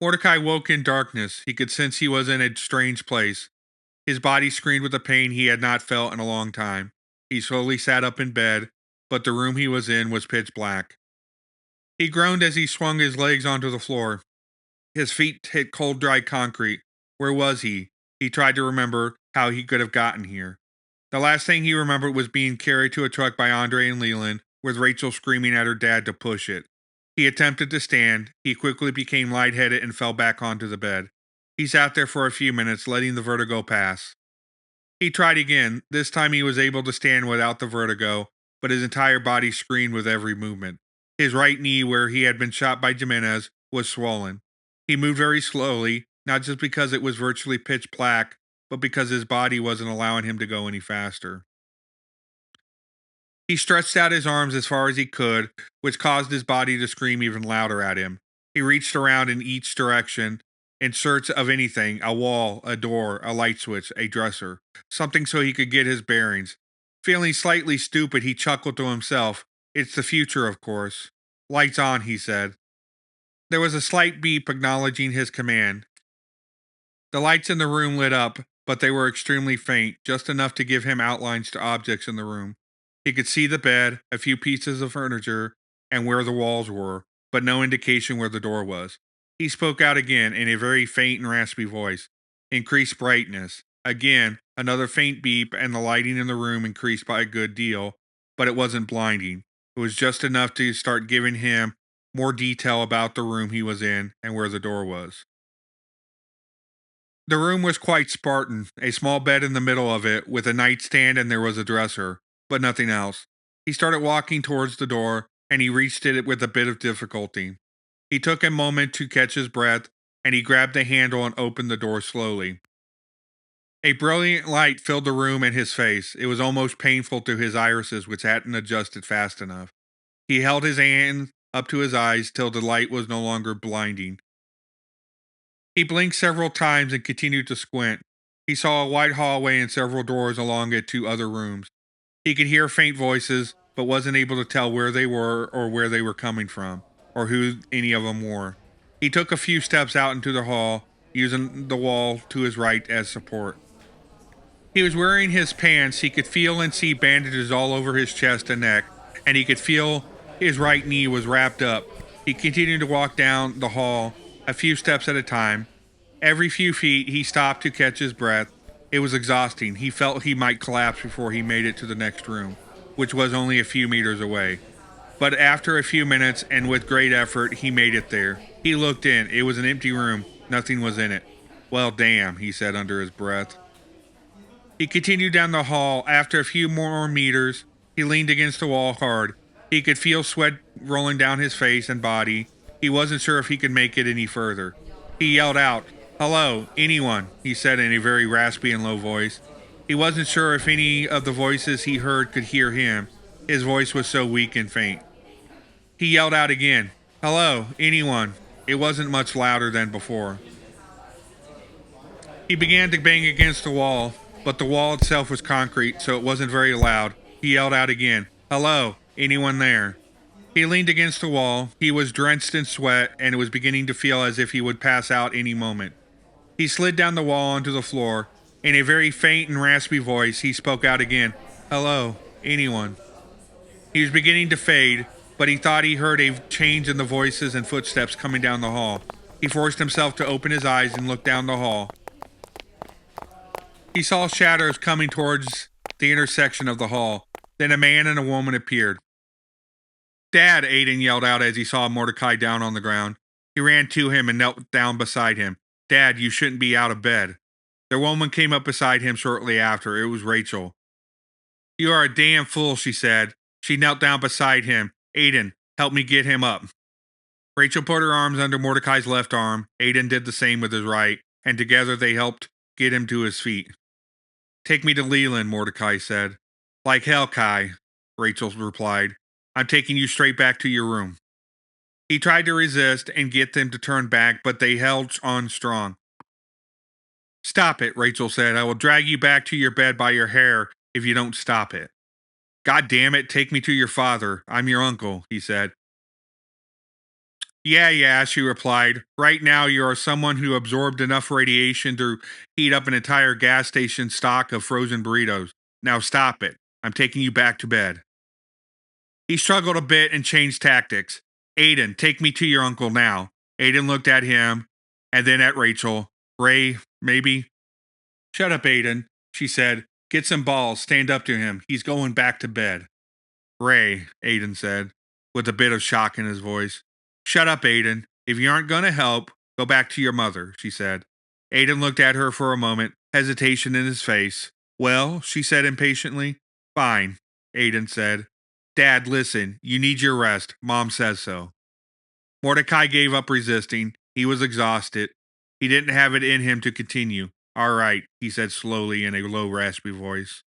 Mordecai woke in darkness. He could sense he was in a strange place. His body screamed with a pain he had not felt in a long time. He slowly sat up in bed, but the room he was in was pitch black. He groaned as he swung his legs onto the floor. His feet hit cold, dry concrete. Where was he? He tried to remember how he could have gotten here. The last thing he remembered was being carried to a truck by Andre and Leland, with Rachel screaming at her dad to push it. He attempted to stand. He quickly became lightheaded and fell back onto the bed. He sat there for a few minutes, letting the vertigo pass. He tried again. This time he was able to stand without the vertigo, but his entire body screamed with every movement. His right knee, where he had been shot by Jimenez, was swollen. He moved very slowly, not just because it was virtually pitch black, but because his body wasn't allowing him to go any faster. He stretched out his arms as far as he could, which caused his body to scream even louder at him. He reached around in each direction in search of anything: a wall, a door, a light switch, a dresser, something so he could get his bearings. Feeling slightly stupid, he chuckled to himself. It's the future, of course. Lights on, he said. There was a slight beep acknowledging his command. The lights in the room lit up, but they were extremely faint, just enough to give him outlines to objects in the room. He could see the bed, a few pieces of furniture, and where the walls were, but no indication where the door was. He spoke out again in a very faint and raspy voice. Increase brightness. Again, another faint beep, and the lighting in the room increased by a good deal, but it wasn't blinding. It was just enough to start giving him more detail about the room he was in and where the door was. The room was quite Spartan, a small bed in the middle of it, with a nightstand, and there was a dresser, but nothing else. He started walking towards the door, and he reached it with a bit of difficulty. He took a moment to catch his breath, and he grabbed the handle and opened the door slowly. A brilliant light filled the room and his face. It was almost painful to his irises, which hadn't adjusted fast enough. He held his hand up to his eyes till the light was no longer blinding. He blinked several times and continued to squint. He saw a wide hallway and several doors along it to other rooms. He could hear faint voices, but wasn't able to tell where they were or where they were coming from, or who any of them were. He took a few steps out into the hall, using the wall to his right as support. He was wearing his pants. He could feel and see bandages all over his chest and neck, and he could feel his right knee was wrapped up. He continued to walk down the hall, a few steps at a time. Every few feet, he stopped to catch his breath. It was exhausting. He felt he might collapse before he made it to the next room, which was only a few meters away. But after a few minutes, and with great effort, he made it there. He looked in. It was an empty room. Nothing was in it. Well, damn, he said under his breath. He continued down the hall. After a few more meters, he leaned against the wall hard. He could feel sweat rolling down his face and body. He wasn't sure if he could make it any further. He yelled out, "Hello, anyone," he said in a very raspy and low voice. He wasn't sure if any of the voices he heard could hear him. His voice was so weak and faint. He yelled out again, "Hello, anyone." It wasn't much louder than before. He began to bang against the wall, but the wall itself was concrete, so it wasn't very loud. He yelled out again, "Hello, anyone there?" He leaned against the wall. He was drenched in sweat, and it was beginning to feel as if he would pass out any moment. He slid down the wall onto the floor. In a very faint and raspy voice, he spoke out again, "Hello, anyone?" He was beginning to fade, but he thought he heard a change in the voices and footsteps coming down the hall. He forced himself to open his eyes and look down the hall. He saw shadows coming towards the intersection of the hall. Then a man and a woman appeared. "Dad!" Aiden yelled out as he saw Mordecai down on the ground. He ran to him and knelt down beside him. "Dad, you shouldn't be out of bed." The woman came up beside him shortly after. It was Rachel. "You are a damn fool," she said. She knelt down beside him. "Aiden, help me get him up." Rachel put her arms under Mordecai's left arm. Aiden did the same with his right, and together they helped get him to his feet. "Take me to Leland," Mordecai said. "Like hell, Kai," Rachel replied. "I'm taking you straight back to your room." He tried to resist and get them to turn back, but they held on strong. "Stop it," Rachel said. "I will drag you back to your bed by your hair if you don't stop it." "God damn it, take me to your father. I'm your uncle," he said. Yeah, she replied. Right now, you are someone who absorbed enough radiation to heat up an entire gas station stock of frozen burritos. Now stop it. I'm taking you back to bed. He struggled a bit and changed tactics. Aiden, take me to your uncle now. Aiden looked at him and then at Rachel. Ray, maybe? Shut up, Aiden, she said. Get some balls, stand up to him. He's going back to bed. Ray, Aiden said, with a bit of shock in his voice. Shut up, Aiden. If you aren't going to help, go back to your mother, she said. Aiden looked at her for a moment, hesitation in his face. Well, she said impatiently. Fine, Aiden said. Dad, listen, you need your rest. Mom says so. Mordecai gave up resisting. He was exhausted. He didn't have it in him to continue. All right, he said slowly in a low, raspy voice.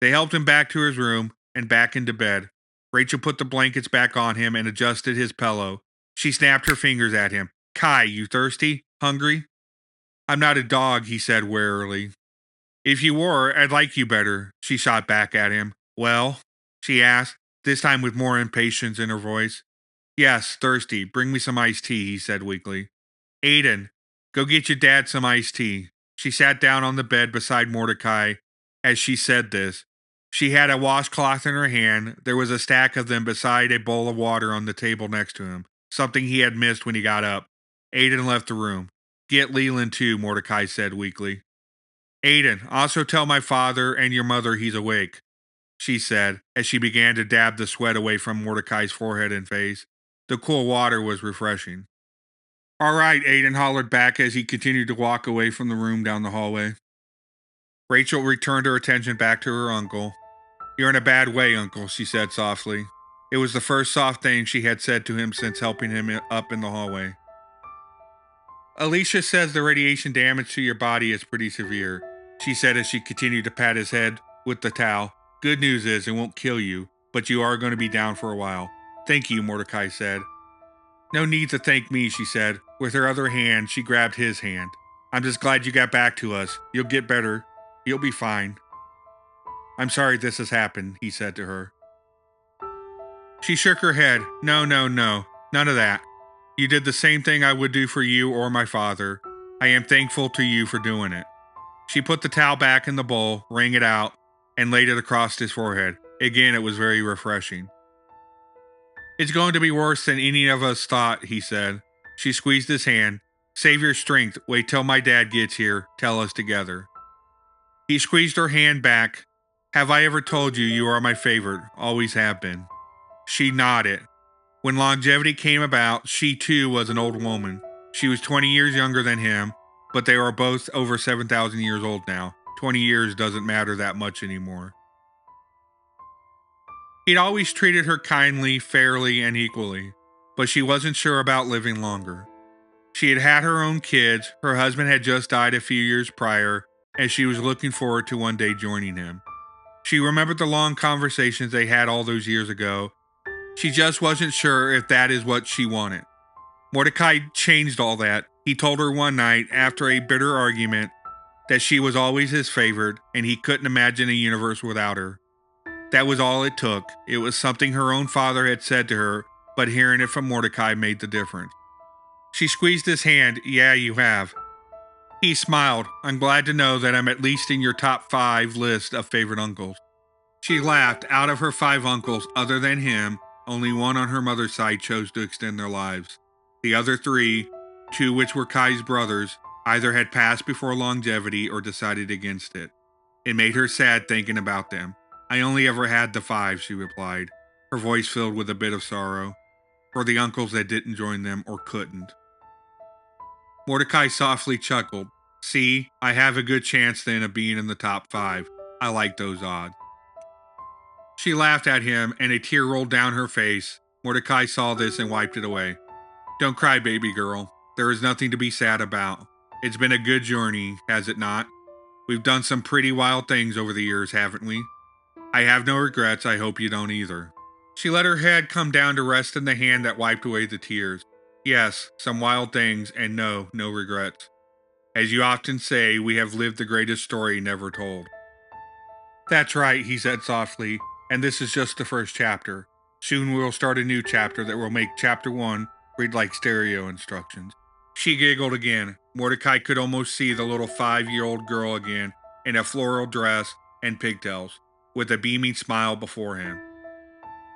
They helped him back to his room and back into bed. Rachel put the blankets back on him and adjusted his pillow. She snapped her fingers at him. Kai, you thirsty? Hungry? I'm not a dog, he said warily. If you were, I'd like you better, she shot back at him. Well? She asked, this time with more impatience in her voice. Yes, thirsty. Bring me some iced tea, he said weakly. Aiden, go get your dad some iced tea. She sat down on the bed beside Mordecai as she said this. She had a washcloth in her hand. There was a stack of them beside a bowl of water on the table next to him, something he had missed when he got up. Aiden left the room. Get Leland too, Mordecai said weakly. Aiden, also tell my father and your mother he's awake, she said, as she began to dab the sweat away from Mordecai's forehead and face. The cool water was refreshing. All right, Aiden hollered back as he continued to walk away from the room down the hallway. Rachel returned her attention back to her uncle. You're in a bad way, Uncle, she said softly. It was the first soft thing she had said to him since helping him up in the hallway. Alicia says the radiation damage to your body is pretty severe, she said as she continued to pat his head with the towel. Good news is it won't kill you, but you are going to be down for a while. Thank you, Mordecai said. No need to thank me, she said. With her other hand, she grabbed his hand. I'm just glad you got back to us. You'll get better. You'll be fine. I'm sorry this has happened, he said to her. She shook her head. No, none of that. You did the same thing I would do for you or my father. I am thankful to you for doing it. She put the towel back in the bowl, wrung it out, and laid it across his forehead. Again, it was very refreshing. It's going to be worse than any of us thought, he said. She squeezed his hand. Save your strength. Wait till my dad gets here. Tell us together. He squeezed her hand back. Have I ever told you you are my favorite? Always have been. She nodded. When longevity came about, she too was an old woman. She was 20 years younger than him, but they are both over 7,000 years old now. 20 years doesn't matter that much anymore. He'd always treated her kindly, fairly, and equally, but she wasn't sure about living longer. She had had her own kids, her husband had just died a few years prior, and she was looking forward to one day joining him. She remembered the long conversations they had all those years ago. She just wasn't sure if that is what she wanted. Mordecai changed all that. He told her one night, after a bitter argument, that she was always his favorite, and he couldn't imagine a universe without her. That was all it took. It was something her own father had said to her, but hearing it from Mordecai made the difference. She squeezed his hand. Yeah, you have. He smiled. I'm glad to know that I'm at least in your top 5 list of favorite uncles. She laughed. Out of her 5 uncles, other than him, only one on her mother's side chose to extend their lives. The other 3, 2 which were Kai's brothers, either had passed before longevity or decided against it. It made her sad thinking about them. I only ever had the 5, she replied, her voice filled with a bit of sorrow, for the uncles that didn't join them or couldn't. Mordecai softly chuckled. See, I have a good chance then of being in the top 5. I like those odds. She laughed at him, and a tear rolled down her face. Mordecai saw this and wiped it away. Don't cry, baby girl. There is nothing to be sad about. It's been a good journey, has it not? We've done some pretty wild things over the years, haven't we? I have no regrets. I hope you don't either. She let her head come down to rest in the hand that wiped away the tears. Yes, some wild things, and no regrets. As you often say, we have lived the greatest story never told. That's right, he said softly, and this is just the first chapter. Soon we'll start a new chapter that will make chapter 1 Read like stereo instructions. She giggled again. Mordecai could almost see the little 5-year-old girl again in a floral dress and pigtails, with a beaming smile before him.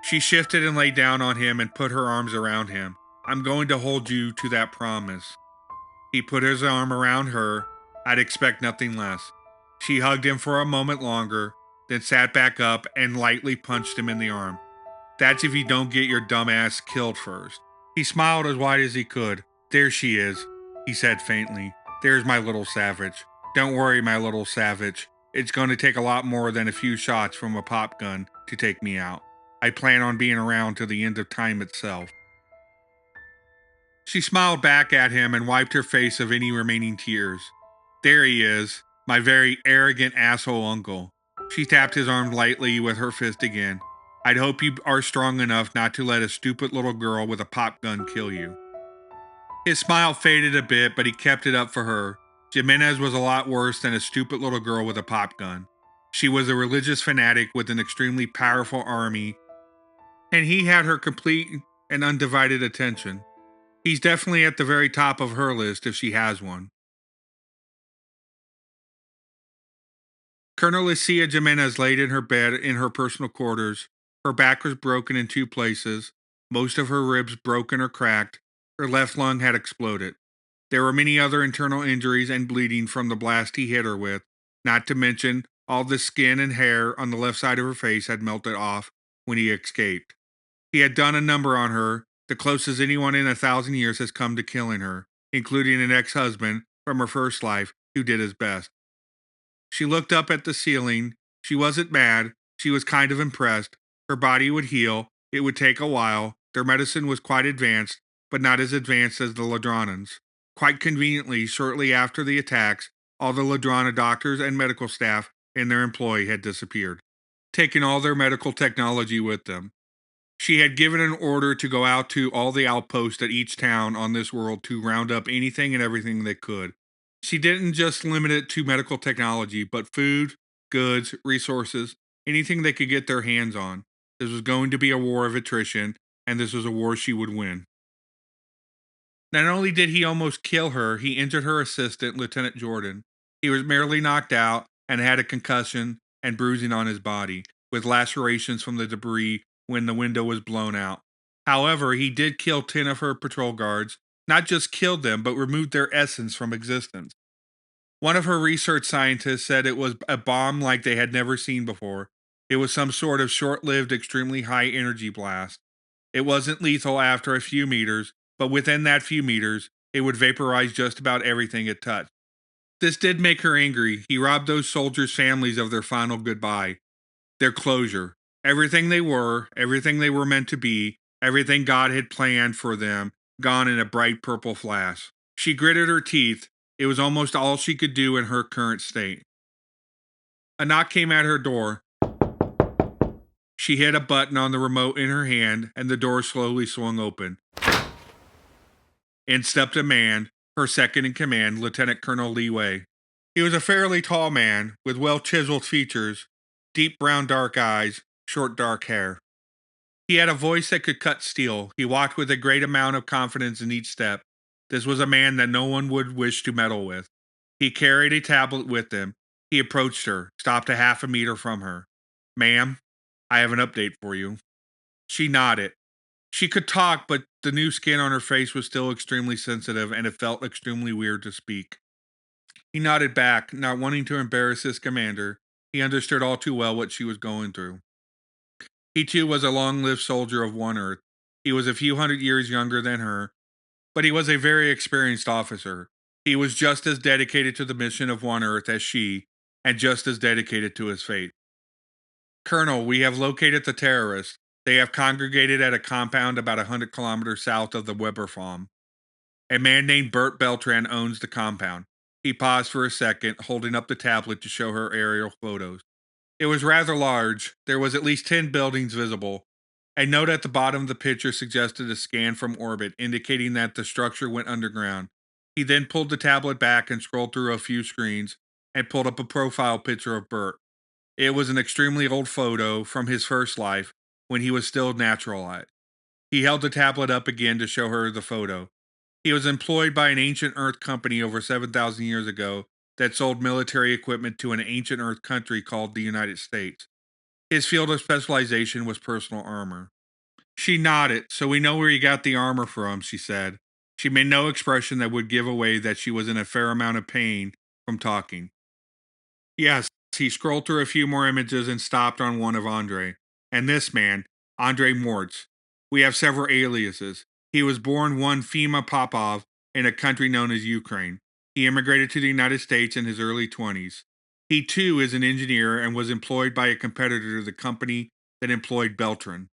She shifted and lay down on him and put her arms around him. I'm going to hold you to that promise. He put his arm around her. I'd expect nothing less. She hugged him for a moment longer, then sat back up and lightly punched him in the arm. That's if you don't get your dumb ass killed first. He smiled as wide as he could. There she is, he said faintly. There's my little savage. Don't worry, my little savage. It's going to take a lot more than a few shots from a pop gun to take me out. I plan on being around till the end of time itself. She smiled back at him and wiped her face of any remaining tears. There he is, my very arrogant asshole uncle. She tapped his arm lightly with her fist again. I'd hope you are strong enough not to let a stupid little girl with a pop gun kill you. His smile faded a bit, but he kept it up for her. Jimenez was a lot worse than a stupid little girl with a pop gun. She was a religious fanatic with an extremely powerful army, and he had her complete and undivided attention. He's definitely at the very top of her list if she has one. Colonel Lucia Jimenez laid in her bed in her personal quarters. Her back was broken in 2 places, most of her ribs broken or cracked. Her left lung had exploded. There were many other internal injuries and bleeding from the blast he hit her with, not to mention all the skin and hair on the left side of her face had melted off when he escaped. He had done a number on her, the closest anyone in 1,000 years has come to killing her, including an ex-husband from her first life who did his best. She looked up at the ceiling. She wasn't mad. She was kind of impressed. Her body would heal. It would take a while. Their medicine was quite advanced, but not as advanced as the Ladronans. Quite conveniently, shortly after the attacks, all the Ladrana doctors and medical staff in their employ had disappeared, taking all their medical technology with them. She had given an order to go out to all the outposts at each town on this world to round up anything and everything they could. She didn't just limit it to medical technology, but food, goods, resources, anything they could get their hands on. This was going to be a war of attrition, and this was a war she would win. Not only did he almost kill her, he injured her assistant, Lieutenant Jordan. He was merely knocked out and had a concussion and bruising on his body, with lacerations from the debris when the window was blown out. However, he did kill 10 of her patrol guards, not just killed them, but removed their essence from existence. One of her research scientists said it was a bomb like they had never seen before. It was some sort of short lived, extremely high energy blast. It wasn't lethal after a few meters, but within that few meters, it would vaporize just about everything it touched. This did make her angry. He robbed those soldiers' families of their final goodbye, their closure. Everything they were meant to be, everything God had planned for them, gone in a bright purple flash. She gritted her teeth. It was almost all she could do in her current state. A knock came at her door. She hit a button on the remote in her hand, and the door slowly swung open. In stepped a man, her second in command, Lieutenant Colonel Lee Wei. He was a fairly tall man, with well-chiseled features, deep brown dark eyes, short dark hair. He had a voice that could cut steel. He walked with a great amount of confidence in each step. This was a man that no one would wish to meddle with. He carried a tablet with him. He approached her, stopped a half a meter from her. Ma'am, I have an update for you. She nodded. She could talk, but the new skin on her face was still extremely sensitive, and it felt extremely weird to speak. He nodded back, not wanting to embarrass his commander. He understood all too well what she was going through. He too was a long-lived soldier of One Earth. He was a few hundred years younger than her, but he was a very experienced officer. He was just as dedicated to the mission of One Earth as she, and just as dedicated to his fate. Colonel, we have located the terrorists. They have congregated at a compound about 100 kilometers south of the Weber farm. A man named Bert Beltran owns the compound. He paused for a second, holding up the tablet to show her aerial photos. It was rather large. There was at least 10 buildings visible. A note at the bottom of the picture suggested a scan from orbit, indicating that the structure went underground. He then pulled the tablet back and scrolled through a few screens and pulled up a profile picture of Bert. It was an extremely old photo from his first life, when he was still naturalized. He held the tablet up again to show her the photo. He was employed by an ancient Earth company over 7,000 years ago that sold military equipment to an ancient Earth country called the United States. His field of specialization was personal armor. She nodded. So we know where you got the armor from, she said. She made no expression that would give away that she was in a fair amount of pain from talking. Yes, he scrolled through a few more images and stopped on one of Andre. And this man, Andre Mortz. We have several aliases. He was born one Fima Popov in a country known as Ukraine. He immigrated to the United States in his early 20s. He too is an engineer and was employed by a competitor to the company that employed Beltran.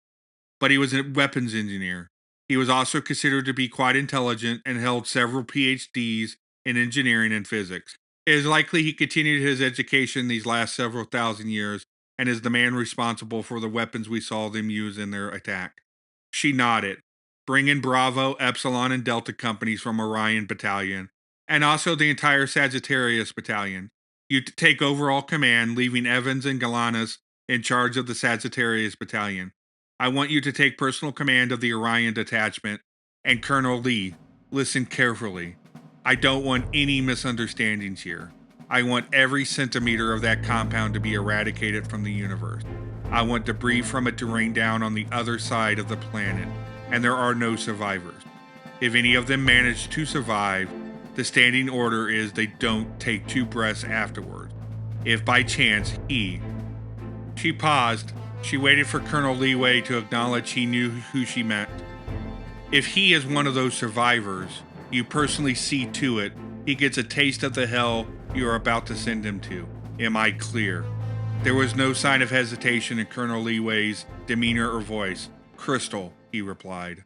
But he was a weapons engineer. He was also considered to be quite intelligent and held several PhDs in engineering and physics. It is likely he continued his education these last several thousand years and is the man responsible for the weapons we saw them use in their attack. She nodded. Bring in Bravo, Epsilon, and Delta companies from Orion Battalion, and also the entire Sagittarius Battalion. You take overall command, leaving Evans and Galanis in charge of the Sagittarius Battalion. I want you to take personal command of the Orion detachment, and Colonel Lee, listen carefully. I don't want any misunderstandings here. I want every centimeter of that compound to be eradicated from the universe. I want debris from it to rain down on the other side of the planet, and there are no survivors. If any of them manage to survive, the standing order is they don't take 2 breaths afterwards. If by chance She paused. She waited for Colonel Leeway to acknowledge he knew who she meant. If he is one of those survivors, you personally see to it he gets a taste of the hell you are about to send him to. Am I clear? There was no sign of hesitation in Colonel Leeway's demeanor or voice. Crystal, he replied.